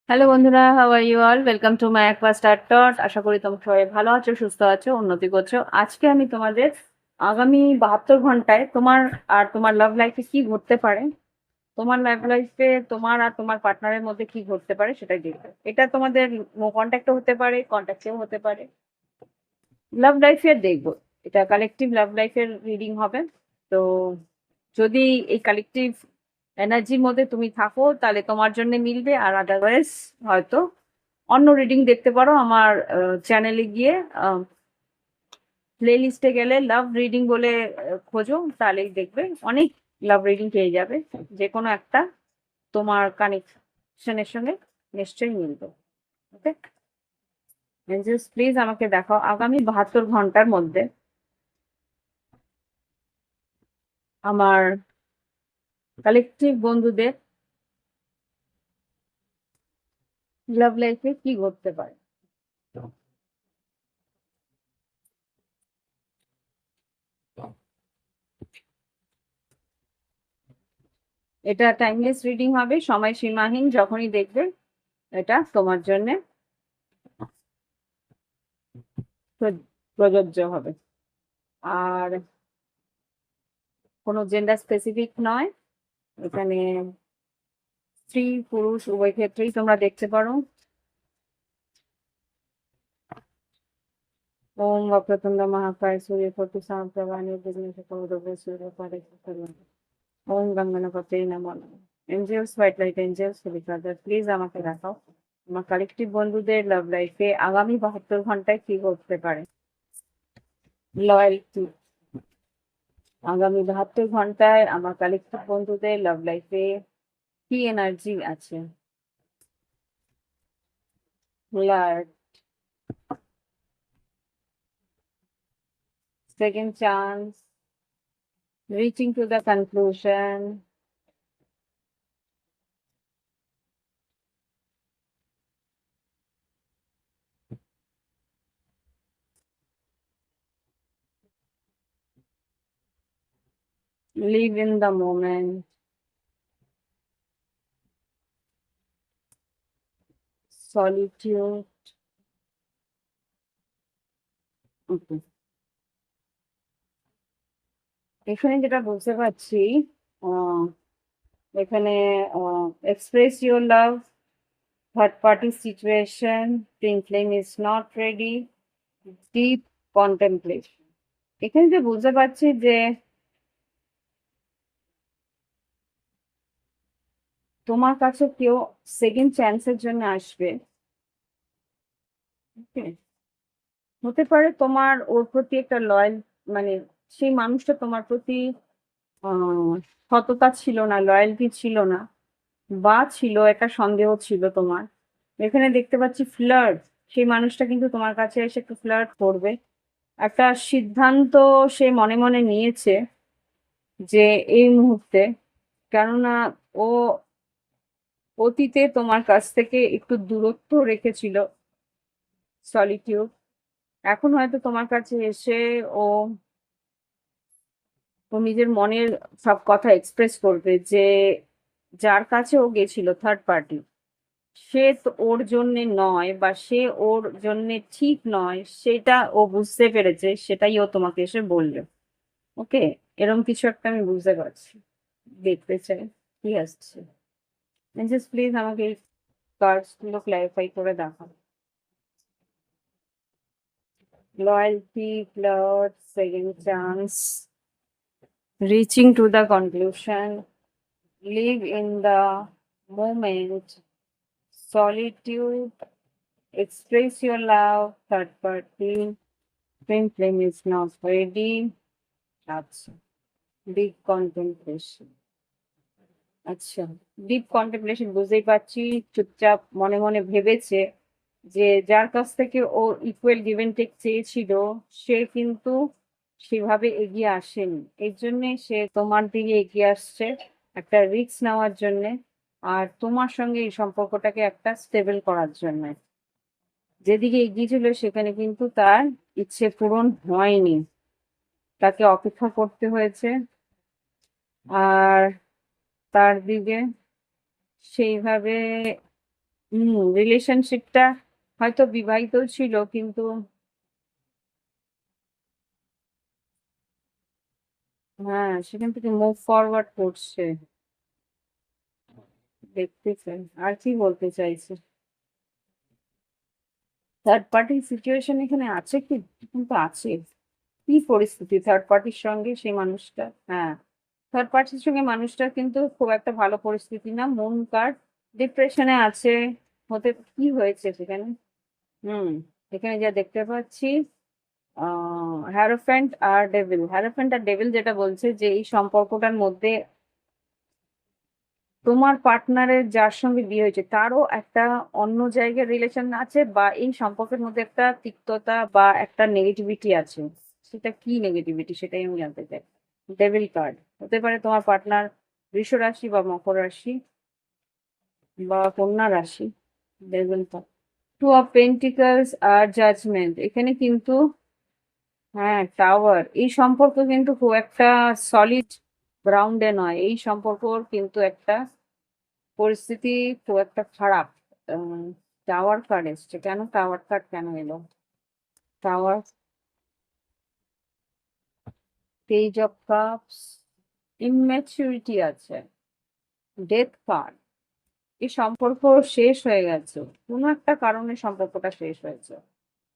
Hello বন্ধুরা, how are you all? Welcome to my aqua star tot. আশা করি তোমরা সবাই ভালো আছো, সুস্থ আছো, উন্নতি করছো। আজকে আমি তোমাদের আগামী 72 ঘন্টায় তোমার আর তোমার লাভ লাইফে কি ঘটতে পারে, তোমার লাভ লাইফে তোমার আর তোমার পার্টনারের মধ্যে কি ঘটতে পারে সেটাই দেখবে। এটা তোমাদের নো কন্ট্যাক্টও হতে পারে, কন্ট্যাক্টেও হতে পারে। লাভ লাইফের দেখবো, এটা কালেকটিভ লাভ লাইফের রিডিং হবে। তো যদি এই কালেকটিভ এনার্জির মধ্যে তুমি থাকো তাহলে তোমার জন্য মিলবে, আর আদারওয়াইজ হয়তো অন্য রিডিং দেখতে পারো। আমার চ্যানেলে গিয়ে প্লে লিস্টে গেলে লাভ রিডিং বলে খোঁজো, তাহলেই দেখবে অনেক লাভ রিডিং পেয়ে যাবে। যে কোনো একটা তোমার কানেকশনের সঙ্গে নিশ্চয়ই মিলবে। ওকে, এঞ্জেলস প্লিজ আমাকে দেখাও আগামী 72 ঘন্টার মধ্যে আমার কালেকটিভ বন্ধুদের লাভ লাইফে কি ঘটতে পারে। এটা টাইমলেস রিডিং হবে, সময় সীমাহীন। যখনই দেখবে এটা তোমার জন্য প্রযোজ্য হবে। আর কোনো জেন্ডার স্পেসিফিক নয়, এখানে স্ত্রী পুরুষ উভয় ক্ষেত্রেই তোমরা দেখতে পারো। ওম বক্রতুণ্ড মহাকায় সূর্যকোটি সমপ্রভা নির্বিঘ্নে সকলরূপে সূর্যপদে ওম গঙ্গনাপতে নমঃ। Angels, white light angels, holy father, please আমাকে দেখাও আমার কালেকটিভ বন্ধুদের লাভ লাইফে আগামী 72 ঘন্টায় কি ঘটতে পারে। লয়্যালটি, আগামী 72 ঘন্টায় আমার কালেকটিভ বন্ধুদের লাভ লাইফে কি এনার্জি আছে। Lard, second chance, reaching to the conclusion, live in the moment, solitude. Okay. এখানে যেটা বুঝতে পারছি, আহ, এখানে express your love, third party situation, twin flame is not ready, deep contemplation. এখানে যে বুঝতে পারছি যে তোমার কাছে কেউ সেকেন্ড চান্সের জন্য আসবে। Okay? হতে পারে তোমার ওর প্রতি একটা লয়াল, মানে সেই মানুষটা তোমার প্রতি আহ, সততা ছিল না, লয়্যালটি ছিল না, বা ছিল, একটা সন্দেহ ছিল তোমার। এখানে দেখতে পাচ্ছি ফ্লার্ট, সেই মানুষটা কিন্তু তোমার কাছে এসে একটু ফ্লার্ট করবে। একটা সিদ্ধান্ত সে মনে মনে নিয়েছে যে এই মুহূর্তে, কেননা ও অতীতে তোমার কাছ থেকে একটু দূরত্ব রেখেছিল, সলিটিউড। এখন হয়তো তোমার কাছে এসে ও ও নিজের মনের সব কথা এক্সপ্রেস করবে, যে যার কাছে ও গেছিল থার্ড পার্টি, সে তো ওর জন্যে নয়, বা সে ওর জন্যে ঠিক নয়, সেটা ও বুঝতে পেরেছে, সেটাই ও তোমাকে এসে বললো। ওকে, এরকম কিছু একটা আমি বুঝতে পারছি, দেখতে চাই কি আসছে। জাস্ট প্লিজ আমাকে এই কার্ডস গুলো ক্লারিফাই করে দেখাও। Loyalty, flirt, second chance, reaching to the conclusion, live in the moment, solitude, express your love, third party, twin flame is not ready, আচ্ছা, ডিপ কন্টেম্পলেশন। আচ্ছা, ডিপ কন্টেম্পলেশন বুঝতেই পারছি, চুপচাপ মনে মনে ভেবেছে যে যার কাছ থেকে ও ইকুয়াল গিভ এন্ড টেক চেয়েছিল, সে কিন্তু সেভাবে এগিয়ে আসেনি। এর জন্যে সে তোমার দিকে এগিয়ে আসছে একটা রিস্ক নেওয়ার জন্যে, আর তোমার সঙ্গে এই সম্পর্কটাকে একটা স্টেবল করার জন্য। যেদিকে এগিয়েছিল সেখানে কিন্তু তার ইচ্ছে পূরণ হয়নি, তাকে অপেক্ষা করতে হয়েছে। আর তার দিকে সেইভাবে রিলেশনশিপটা হয়তো বিবাহিত ছিল, কিন্তু হ্যাঁ, সেখান থেকে মুভ ফরওয়ার্ড করছে। দেখতে চাই আর কি বলতে চাইছে। থার্ড পার্টি সিচুয়েশন এখানে আছে কি? কিন্তু আছে। কি পরিস্থিতি থার্ড পার্টির সঙ্গে সেই মানুষটা? হ্যাঁ, থার্ড পার্টির সঙ্গে মানুষটা কিন্তু খুব একটা ভালো পরিস্থিতি না। মন কার ডিপ্রেশনে আছে। হতে কি হয়েছে সেখানে? হুম, এখানে যা দেখতে পাচ্ছি, হ্যারোফ্যান্ট আর ডেভিল। হ্যারোফ্যান্ট আর ডেভিল যেটা বলছে যে এই সম্পর্কটার মধ্যে তোমার পার্টনারের যার সঙ্গে বিয়ে হয়েছে তারও একটা অন্য জায়গায় রিলেশন আছে, বা এই সম্পর্কের মধ্যে একটা তিক্ততা বা একটা নেগেটিভিটি আছে। সেটা কি নেগেটিভিটি সেটাই আমি জানতে চাই। ডেভিল কার্ড হতে পারে তোমার পার্টনার বৃষ রাশি বা মকর রাশি বা কন্যা রাশি। Devil card, two of pentacles আর জাজমেন্ট এখানে কিন্তু। হ্যাঁ, টাওয়ার। এই সম্পর্ক কিন্তু খুব একটা সলিড গ্রাউন্ডে নয়। এই সম্পর্কর কিন্তু একটা পরিস্থিতি খুব একটা খারাপ। টাওয়ার কার্ড এসছে কেন? টাওয়ার কার্ড কেন এলো? Tower, page of cups, immaturity আছে, ডেথ কার্ড। এই সম্পর্ক শেষ হয়ে গেছে, কোনো একটা কারণে সম্পর্কটা শেষ হয়েছে।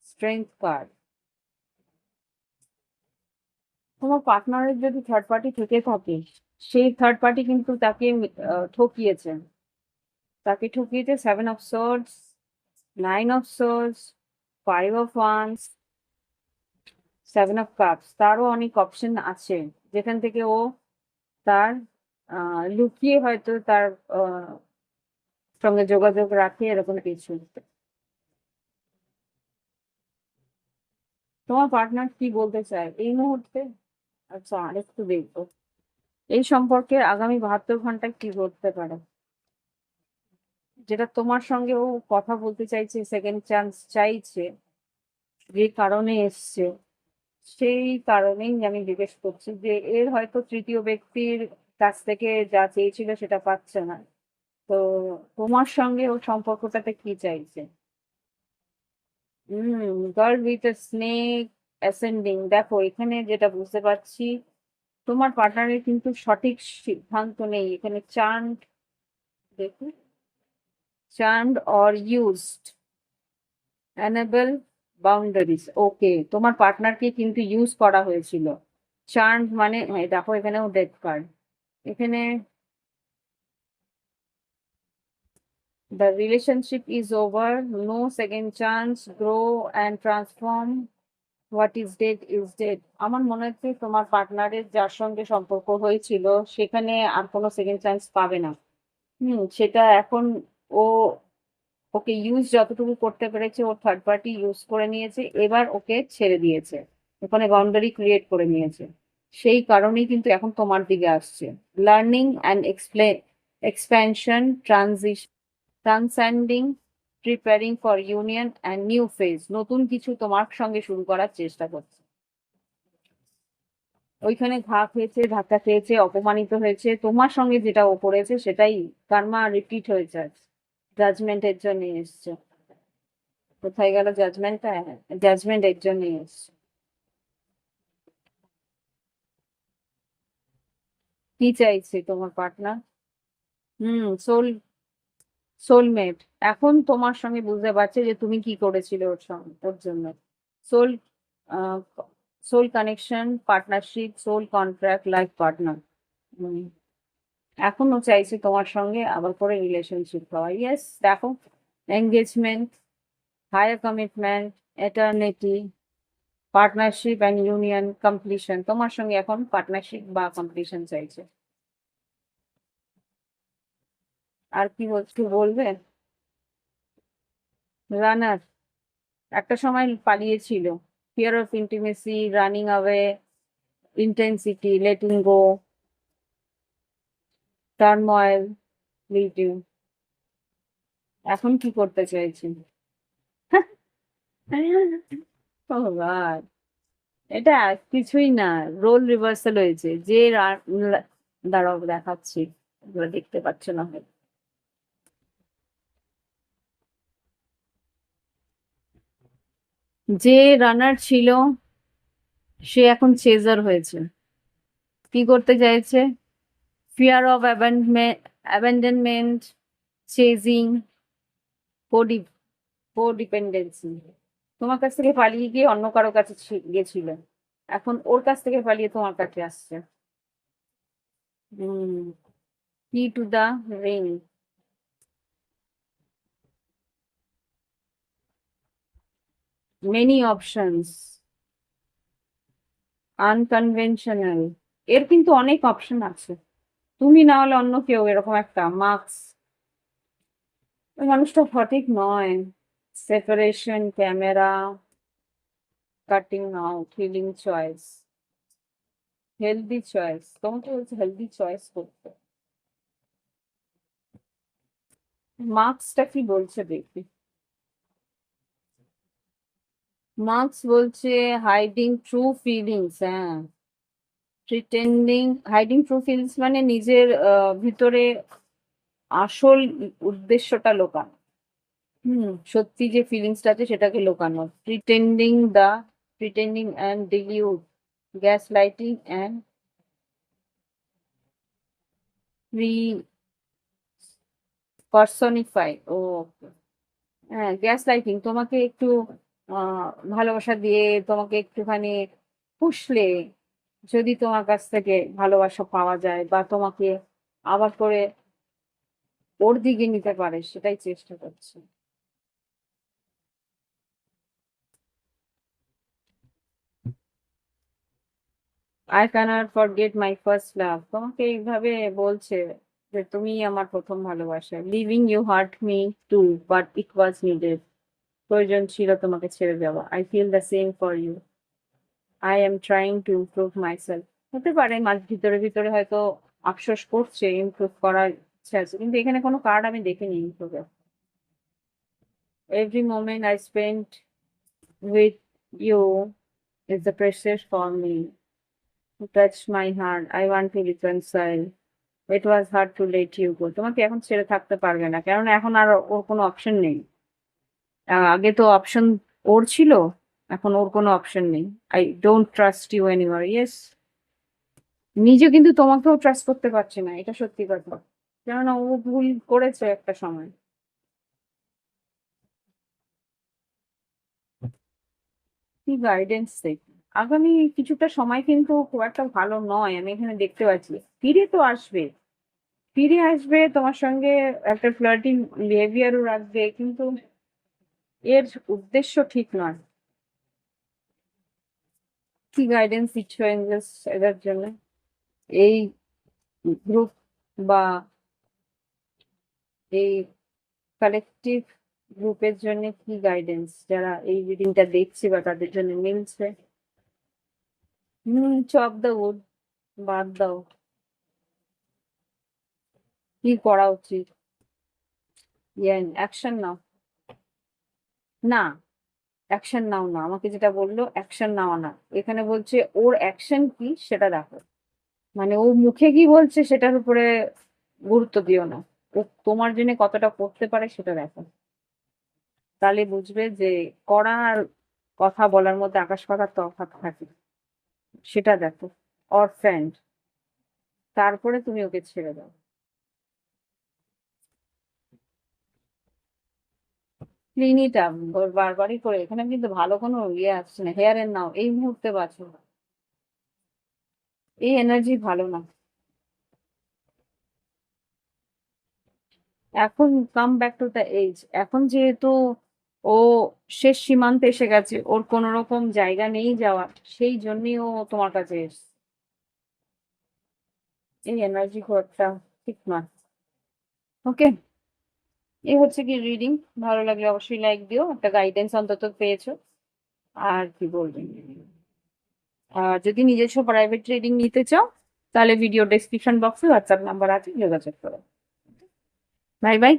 স্ট্রেংথ কার্ড, তোমার পার্টনারের যদি থার্ড পার্টি থেকে থাকে, সেই থার্ড পার্টি কিন্তু তাকে ঠকিয়েছে। তাকে ঠকিয়েছে seven of swords, nine of swords, five of wands, seven of cups. তারও অনেক অপশন আছে যেখান থেকে ও তার লুকিয়ে হয়তো তার সঙ্গে যোগাযোগ রাখে, এরকম কিছু। তোমার পার্টনার কি বলতে চায় এই মুহূর্তে? আচ্ছা, আরেকটু দেখবো এই সম্পর্কে আগামী 72 ঘন্টায় কি ঘটতে পারে। যেটা তোমার সঙ্গে ও কথা বলতে চাইছে, সেকেন্ড চান্স চাইছে, যে কারণে এসছে, সেই কারণেই আমি জিজ্ঞেস করছি যে এর হয়তো তৃতীয় ব্যক্তির কাছ থেকে যা চেয়েছিল সেটা পাচ্ছে না। তো তোমার সঙ্গে ও সম্পর্কটাতে কি চাইছে? Girl with a snake ascending. দেখো এখানে যেটা বুঝতে পারছি, তোমার পার্টনারের কিন্তু সঠিক সিদ্ধান্ত নেই এখানে। চার্মড, দেখো, charmed or used, enable, boundaries. Okay, তোমার পার্টনারকে কিন্তু ইউজ করা হয়েছিল। চার্মড মানে দেখো এখানেও ডেথ কার্ড। এখানে the relationship is over, no second chance, grow and transform, what is dead is dead। আমার মনে হচ্ছে তোমার পার্টনারের যার সঙ্গে সম্পর্ক হয়েছিল সেখানে আর কোনো সেকেন্ড চান্স পাবে না। সেটা এখন ও, ওকে ইউজ যতটুকু করতে পেরেছে, ও থার্ড পার্টি ইউজ করে নিয়েছে, এবার ওকে ছেড়ে দিয়েছে, ওখানে বাউন্ডারি ক্রিয়েট করে নিয়েছে। সেই কারণেই কিন্তু এখন তোমার দিকে আসছে। Learning and expansion, transcending, preparing for union and new phase. নতুন কিছু তোমার সঙ্গে শুরু করার চেষ্টা করছে। ওইখানে ঘা খেয়েছে, ধাক্কা খেয়েছে, অপমানিত হয়েছে, তোমার সঙ্গে যেটা ও করেছে সেটাই কার্মা রিপিট হয়েছে। জাজমেন্টের জন্য এসছে। কোথায় গেল জাজমেন্টটা? জাজমেন্ট এর জন্য এসছে। কি চাইছে তোমার পার্টনার? Soul, soulmate. এখন তোমার সঙ্গে বুঝতে পারছে যে তুমি কি করেছিলে ওর সঙ্গে, ওর জন্য। Soul, soul connection, partnership, soul contract, life partner. এখনো চাইছে তোমার সঙ্গে আবার করে রিলেশনশিপ হওয়া। ইয়েস, দেখো, engagement, higher commitment, eternity, partnership and union, completion. তোমার সঙ্গে এখন পার্টনারশিপ বা কমপ্লিশন চাইছে। আর কি বলবে? রানার একটা সময় পালিয়েছিল। Fear of intimacy, running away, intensity, letting go, turmoil, letting. এখন কি করতে চাইছি? ও গড, এটা আর কিছুই না, রোল রিভার্সাল হয়েছে। দাঁড়াও দেখাচ্ছি, এগুলো দেখতে পাচ্ছ না হয়তো। যে রানার ছিল সে এখন চেজার হয়েছে। কি করতে চাইছে? Fear of abandonment, chasing, codependency. তোমার কাছ থেকে পালিয়ে গিয়ে অন্য কারো কাছে গেছিল, এখন ওর কাছ থেকে পালিয়ে তোমার কাছে আসছে। হুম। Key to the ring. Many options, unconventional. এর কিন্তু অনেক অপশন আছে। তুমি না হলে অন্য কেউ, এরকম একটা মার্কস। ওই মানুষটা সঠিক নয়। Separation, camera, cutting out, healing choice, healthy choice. তোমাকে বলছে হেলদি চয়েস করতে। মার্কসটা কি বলছে দেখি। মার্কস বলছে হাইডিং ট্রু ফিলিংস। হ্যাঁ, হাইডিং ট্রু ফিলিংস মানে নিজের ভিতরে আসল উদ্দেশ্যটা লোকানো। সত্যি যে ফিলিংসটা আছে সেটাকে লোকানো। Pretending and dilute, gaslighting and pre personify. ও হ্যাঁ, গ্যাস লাইটিং। তোমাকে একটু ভালোবাসা দিয়ে, তোমাকে একটুখানি পুষলে যদি তোমার কাছ থেকে ভালোবাসা পাওয়া যায়, বা তোমাকে আবার করে ওর দিকে নিতে পারে, সেটাই চেষ্টা করছে। I can't forget my first love. তোমাকে এইভাবে বলছে যে তুমি আমার প্রথম ভালোবাসা। Leaving you hurt me too, but it was needed. প্রয়োজন ছিল তোমাকে ছেড়ে যাওয়া। I feel the same for you. I am trying to improve myself. হতে পারে মাঝ ভিতরে ভিতরে হয়তো আফসোস করছে, ইমপ্রুভ করার ইচ্ছা আছে, কিন্তু এখানে কোনো কার্ড আমি দেখিনি ইমপ্রুভের। Every moment I spend with you is the precious for me. Touch my heart, I want to reconcile. It was hard to let you go. তোমাকে এখন ছেড়ে থাকতে পারবে না, কারণ এখন আর ওর কোনো অপশন নেই। আগে তো অপশন ওর ছিল, এখন ওর কোনো অপশন নেই। I don't trust you anymore. Yes, নিজে কিন্তু তোমাকেও ট্রাস্ট করতে পারছে না, এটা সত্যি কথা। কেননা ও ভুল করেছে একটা সময়। কি গাইডেন্স দেখি। আগামী কিছুটা সময় কিন্তু খুব একটা ভালো নয়, আমি এখানে দেখতে পাচ্ছি। ফিরে তো আসবে, ফিরে আসবে তোমার সঙ্গে, একটা ফ্লার্টিং বিহেভিয়ারও রাখবে, কিন্তু এর উদ্দেশ্য ঠিক নয়। কি গাইডেন্স দিচ্ছ এঞ্জেলস এদের জন্য? এই গ্রুপ বা এই কালেকটিভ গ্রুপের জন্য কি গাইডেন্স, যারা এই রিডিংটা দেখছে বা তাদের জন্য মিলছে? চপ দ্য উড, বাদ দাও। কি করা উচিত? অ্যাকশন নাও। না, অ্যাকশন নাও না, আমাকে যেটা বললো অ্যাকশন নাও না। এখানে বলছে ওর অ্যাকশন কি সেটা দেখো। মানে ও মুখে কি বলছে সেটার উপরে গুরুত্ব দিও না, ও তোমার জন্য কতটা করতে পারে সেটা দেখো। তাহলে বুঝবে যে করা আর কথা বলার মধ্যে আকাশ পাতার তফাৎ থাকে। সেটা দেখো। অর ফ্রেন্ড, তারপরে তুমি ওকে ছেড়ে দাও। ক্লিন ইট আপ, ওর বারবারই করে। এখানে কিন্তু ভালো কোনো ইয়ে আসছে না। হেয়ার এন্ড নাও, এই মুহূর্তে বাঁচো। এই এনার্জি ভালো না। এখন come back to the age. এখন যেহেতু ও শেষ সীমান্তে এসে গেছে, ওর কোনো রকম জায়গা নেই যাওয়ার, সেই জন্যই ও তোমার কাছে এসছে। এই এনার্জি ঘরটা ঠিক নয়। ওকে, এই হচ্ছে কি রিডিং। ভালো লাগলে অবশ্যই লাইক দিও, একটা গাইডেন্স অন্তত পেয়েছো। আর কি বলবেন, আর যদি নিজস্ব প্রাইভেট রিডিং নিতে চাও তাহলে ভিডিও ডেসক্রিপশন বক্সে হোয়াটসঅ্যাপ নাম্বার আছে, যোগাযোগ করো। Bye bye.